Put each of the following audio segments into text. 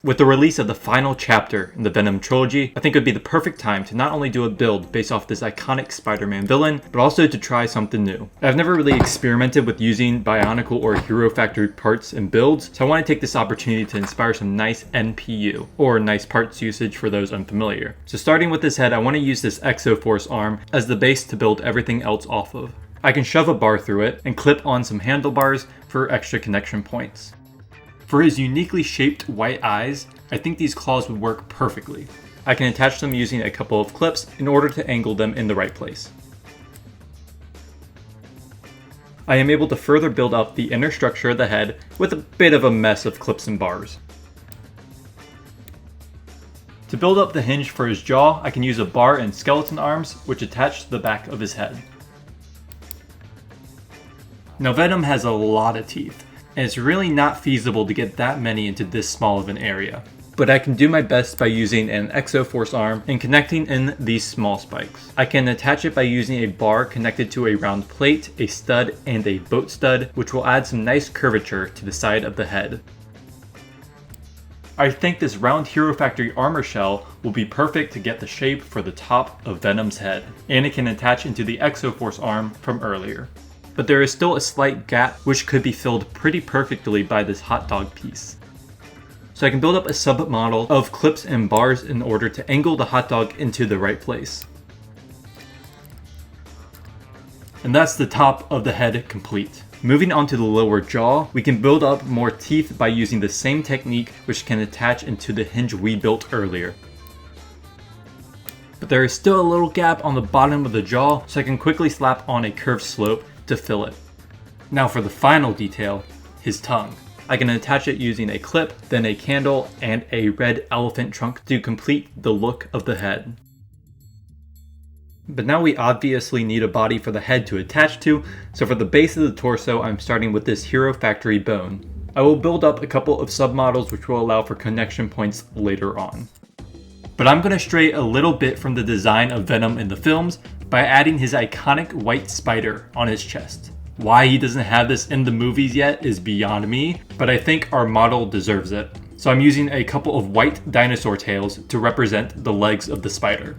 With the release of the final chapter in the Venom trilogy, I think it would be the perfect time to not only do a build based off this iconic Spider-Man villain, but also to try something new. I've never really experimented with using Bionicle or Hero Factory parts in builds, so I want to take this opportunity to inspire some nice NPU, or nice parts usage for those unfamiliar. So starting with this head, I want to use this Exoforce arm as the base to build everything else off of. I can shove a bar through it and clip on some handlebars for extra connection points. For his uniquely shaped white eyes, I think these claws would work perfectly. I can attach them using a couple of clips in order to angle them in the right place. I am able to further build up the inner structure of the head with a bit of a mess of clips and bars. To build up the hinge for his jaw, I can use a bar and skeleton arms, which attach to the back of his head. Now Venom has a lot of teeth, and it's really not feasible to get that many into this small of an area. But I can do my best by using an Exoforce arm and connecting in these small spikes. I can attach it by using a bar connected to a round plate, a stud, and a boat stud, which will add some nice curvature to the side of the head. I think this round Hero Factory armor shell will be perfect to get the shape for the top of Venom's head, and it can attach into the Exoforce arm from earlier. But there is still a slight gap which could be filled pretty perfectly by this hot dog piece. So I can build up a sub-model of clips and bars in order to angle the hot dog into the right place. And that's the top of the head complete. Moving on to the lower jaw, we can build up more teeth by using the same technique which can attach into the hinge we built earlier. But there is still a little gap on the bottom of the jaw, so I can quickly slap on a curved slope to fill it. Now for the final detail, his tongue. I can attach it using a clip, then a candle, and a red elephant trunk to complete the look of the head. But now we obviously need a body for the head to attach to, so for the base of the torso I'm starting with this Hero Factory bone. I will build up a couple of submodels which will allow for connection points later on. But I'm going to stray a little bit from the design of Venom in the films by adding his iconic white spider on his chest. Why he doesn't have this in the movies yet is beyond me, but I think our model deserves it. So I'm using a couple of white dinosaur tails to represent the legs of the spider.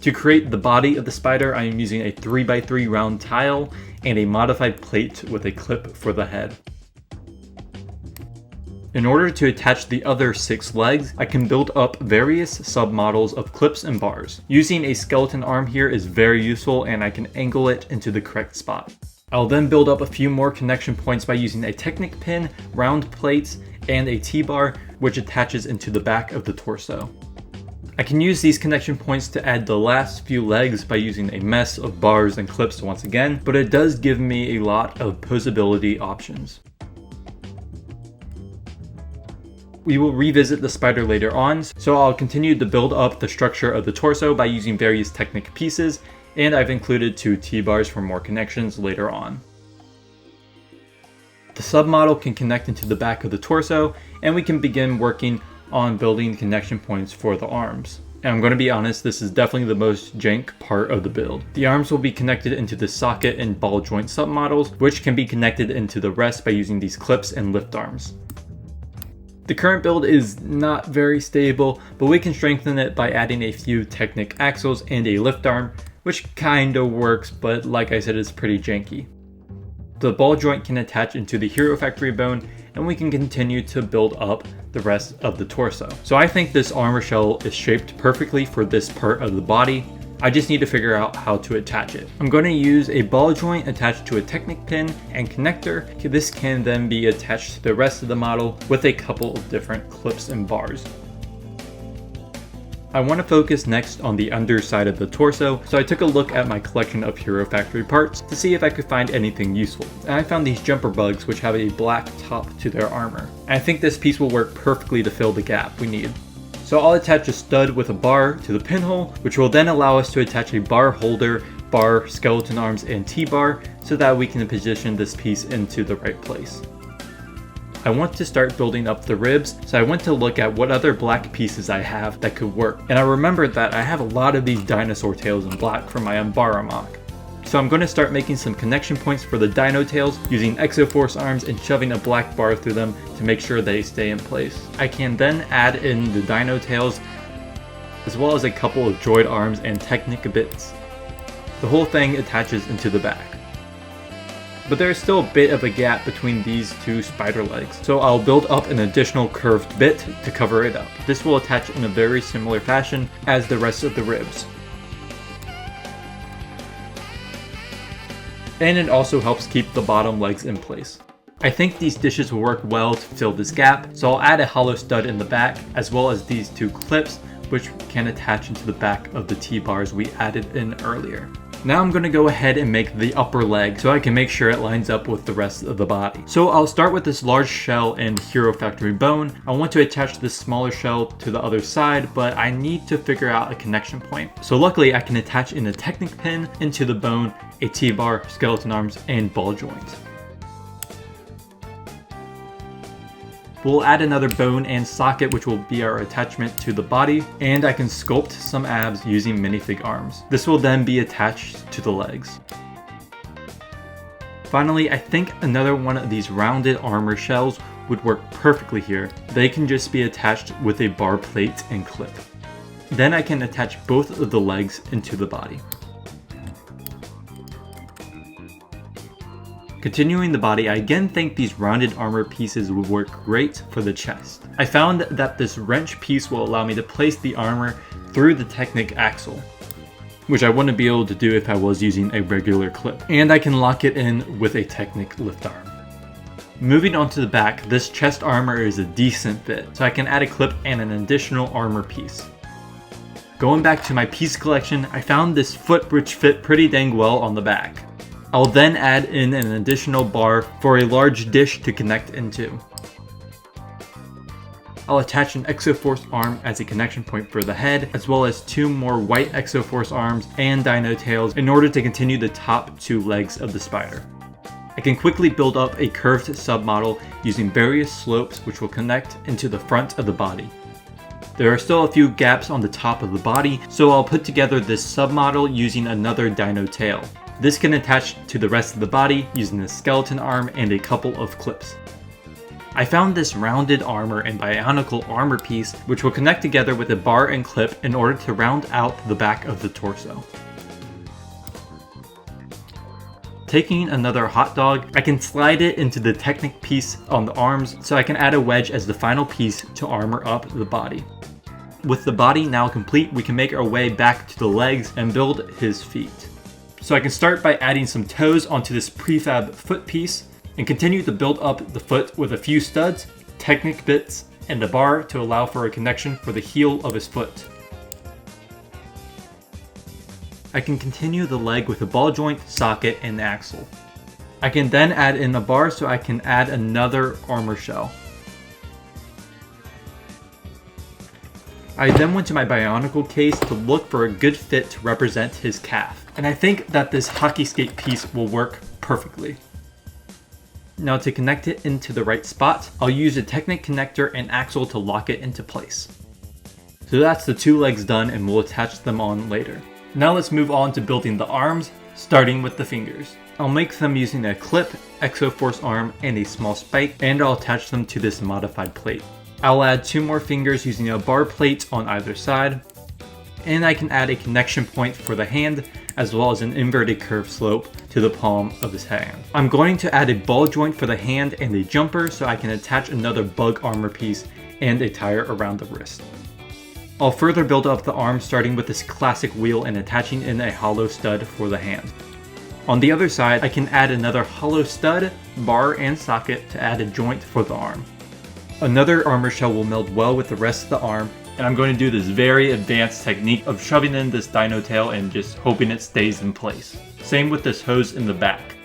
To create the body of the spider, I am using a 3x3 round tile and a modified plate with a clip for the head. In order to attach the other 6 legs, I can build up various submodels of clips and bars. Using a skeleton arm here is very useful and I can angle it into the correct spot. I'll then build up a few more connection points by using a Technic pin, round plates, and a T-bar which attaches into the back of the torso. I can use these connection points to add the last few legs by using a mess of bars and clips once again, but it does give me a lot of posability options. We will revisit the spider later on, so I'll continue to build up the structure of the torso by using various Technic pieces, and I've included 2 T-bars for more connections later on. The submodel can connect into the back of the torso, and we can begin working on building connection points for the arms. And I'm going to be honest, this is definitely the most jank part of the build. The arms will be connected into the socket and ball joint submodels, which can be connected into the rest by using these clips and lift arms. The current build is not very stable, but we can strengthen it by adding a few Technic axles and a lift arm, which kinda works, but like I said, it's pretty janky. The ball joint can attach into the Hero Factory bone, and we can continue to build up the rest of the torso. So I think this armor shell is shaped perfectly for this part of the body. I just need to figure out how to attach it. I'm going to use a ball joint attached to a Technic pin and connector. This can then be attached to the rest of the model with a couple of different clips and bars. I want to focus next on the underside of the torso, so I took a look at my collection of Hero Factory parts to see if I could find anything useful. And I found these jumper bugs which have a black top to their armor. And I think this piece will work perfectly to fill the gap we need. So I'll attach a stud with a bar to the pinhole, which will then allow us to attach a bar holder, bar, skeleton arms, and T-bar so that we can position this piece into the right place. I want to start building up the ribs, so I went to look at what other black pieces I have that could work. And I remembered that I have a lot of these dinosaur tails in black from my Umbara mock. So I'm going to start making some connection points for the dino tails using Exoforce arms and shoving a black bar through them to make sure they stay in place. I can then add in the dino tails as well as a couple of droid arms and Technic bits. The whole thing attaches into the back. But there is still a bit of a gap between these two spider legs, so I'll build up an additional curved bit to cover it up. This will attach in a very similar fashion as the rest of the ribs. And it also helps keep the bottom legs in place. I think these dishes will work well to fill this gap, so I'll add a hollow stud in the back as well as these two clips which can attach into the back of the T-bars we added in earlier. Now I'm going to go ahead and make the upper leg so I can make sure it lines up with the rest of the body. So I'll start with this large shell and Hero Factory bone. I want to attach this smaller shell to the other side, but I need to figure out a connection point. So luckily I can attach in a Technic pin into the bone, a T-bar, skeleton arms, and ball joint. We'll add another bone and socket which will be our attachment to the body, and I can sculpt some abs using minifig arms. This will then be attached to the legs. Finally, I think another one of these rounded armor shells would work perfectly here. They can just be attached with a bar plate and clip. Then I can attach both of the legs into the body. Continuing the body, I again think these rounded armor pieces would work great for the chest. I found that this wrench piece will allow me to place the armor through the Technic axle, which I wouldn't be able to do if I was using a regular clip. And I can lock it in with a Technic lift arm. Moving on to the back, this chest armor is a decent fit, so I can add a clip and an additional armor piece. Going back to my piece collection, I found this foot which fit pretty dang well on the back. I'll then add in an additional bar for a large dish to connect into. I'll attach an Exoforce arm as a connection point for the head, as well as two more white Exoforce arms and dino tails in order to continue the top two legs of the spider. I can quickly build up a curved submodel using various slopes which will connect into the front of the body. There are still a few gaps on the top of the body, so I'll put together this submodel using another dino tail. This can attach to the rest of the body using a skeleton arm and a couple of clips. I found this rounded armor and bionicle armor piece which will connect together with a bar and clip in order to round out the back of the torso. Taking another hot dog, I can slide it into the Technic piece on the arms so I can add a wedge as the final piece to armor up the body. With the body now complete, we can make our way back to the legs and build his feet. So I can start by adding some toes onto this prefab foot piece and continue to build up the foot with a few studs, Technic bits, and a bar to allow for a connection for the heel of his foot. I can continue the leg with a ball joint, socket, and axle. I can then add in a bar so I can add another armor shell. I then went to my Bionicle case to look for a good fit to represent his calf, and I think that this hockey skate piece will work perfectly. Now to connect it into the right spot, I'll use a Technic connector and axle to lock it into place. So that's the two legs done, and we'll attach them on later. Now let's move on to building the arms, starting with the fingers. I'll make them using a clip, Exoforce arm, and a small spike, and I'll attach them to this modified plate. I'll add two more fingers using a bar plate on either side, and I can add a connection point for the hand as well as an inverted curve slope to the palm of his hand. I'm going to add a ball joint for the hand and a jumper so I can attach another bug armor piece and a tire around the wrist. I'll further build up the arm starting with this classic wheel and attaching in a hollow stud for the hand. On the other side, I can add another hollow stud, bar, and socket to add a joint for the arm. Another armor shell will meld well with the rest of the arm, and I'm going to do this very advanced technique of shoving in this dino tail and just hoping it stays in place. Same with this hose in the back.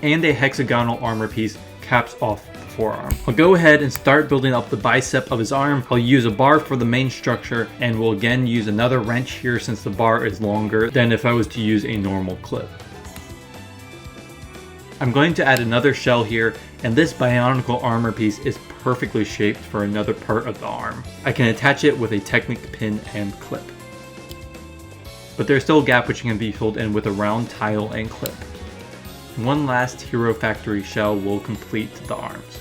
And a hexagonal armor piece caps off the forearm. I'll go ahead and start building up the bicep of his arm. I'll use a bar for the main structure, and we'll again use another wrench here since the bar is longer than if I was to use a normal clip. I'm going to add another shell here, and this Bionicle armor piece is perfectly shaped for another part of the arm. I can attach it with a Technic pin and clip. but there's still a gap which can be filled in with a round tile and clip. One last Hero Factory shell will complete the arms.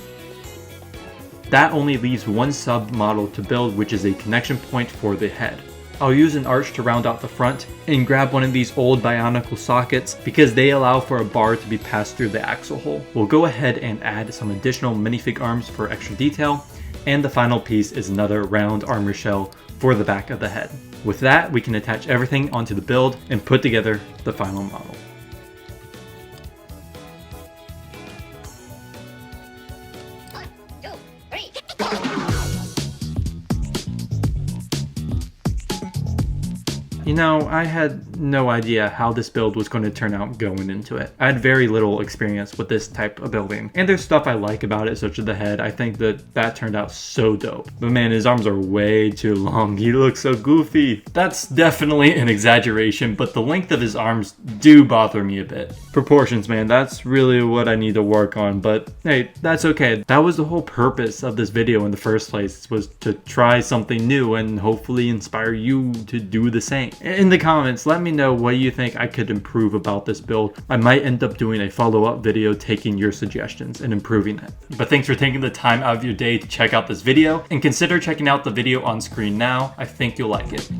That only leaves one sub model to build, which is a connection point for the head. I'll use an arch to round out the front and grab one of these old Bionicle sockets because they allow for a bar to be passed through the axle hole. We'll go ahead and add some additional minifig arms for extra detail, and the final piece is another round armor shell for the back of the head. With that, we can attach everything onto the build and put together the final model. You know, I had no idea how this build was going to turn out going into it. I had very little experience with this type of building, and there's stuff I like about it, such as the head. I think that turned out so dope. But man, his arms are way too long. He looks so goofy. That's definitely an exaggeration, but the length of his arms do bother me a bit. Proportions, man, that's really what I need to work on, but hey, that's okay. That was the whole purpose of this video in the first place, was to try something new and hopefully inspire you to do the same. In the comments, let me know what you think I could improve about this build. I might end up doing a follow-up video taking your suggestions and improving it. But thanks for taking the time out of your day to check out this video, and consider checking out the video on screen now. I think you'll like it.